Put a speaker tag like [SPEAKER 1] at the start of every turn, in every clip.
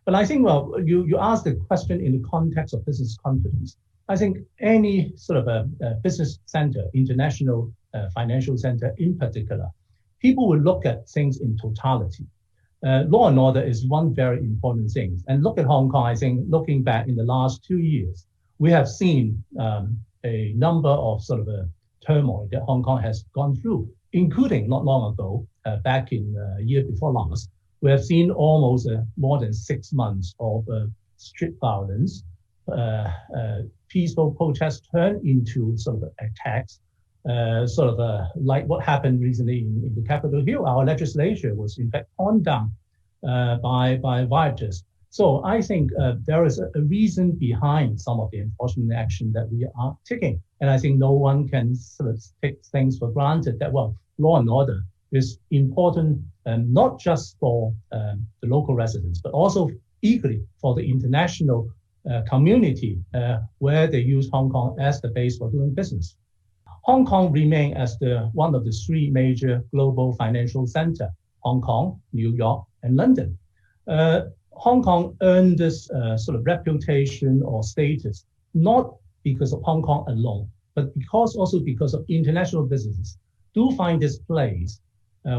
[SPEAKER 1] But I think, well, you asked the question in the context of business confidence. I think any sort of a business center, international financial center in particular, people will look at things in totality. Law and order is one very important thing. And look at Hong Kong, I think, looking back in the last 2 years, we have seen a number of sort of a turmoil that Hong Kong has gone through, including not long ago, back in year before last, we have seen almost more than 6 months of street violence, peaceful protests turn into sort of attacks, like what happened recently in the Capitol Hill. Our legislature was in fact torn down by rioters. So I think there is a reason behind some of the enforcement action that we are taking. And I think no one can sort of take things for granted that, well, law and order is important, not just for the local residents, but also equally for the international community where they use Hong Kong as the base for doing business. Hong Kong remains as one of the three major global financial centers, Hong Kong, New York, and London. Hong Kong earned this sort of reputation or status, not because of Hong Kong alone, but also because of international businesses do find this place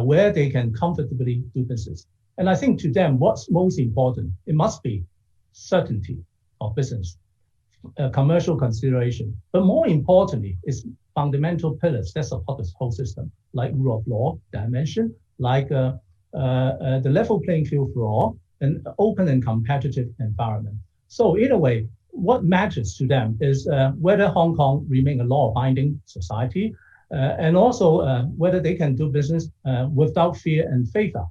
[SPEAKER 1] where they can comfortably do business. And I think to them, what's most important, it must be certainty of business, commercial consideration, but more importantly, is fundamental pillars that support this whole system, like rule of law that I mentioned, like the level playing field for all, an open and competitive environment. So in a way, what matters to them is whether Hong Kong remain a law-abiding society, and also whether they can do business without fear and favor.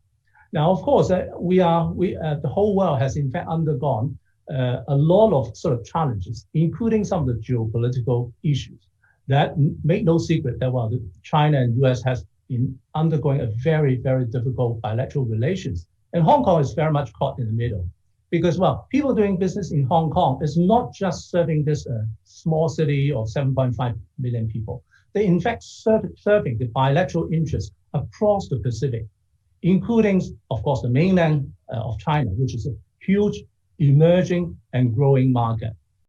[SPEAKER 1] Now, of course, the whole world has in fact undergone a lot of sort of challenges, including some of the geopolitical issues that make no secret that, well, China and US has been undergoing a very, very difficult bilateral relations. And Hong Kong is very much caught in the middle because, well, people doing business in Hong Kong is not just serving this small city of 7.5 million people. They in fact serving the bilateral interests across the Pacific, including, of course, the mainland of China, which is a huge emerging and growing market.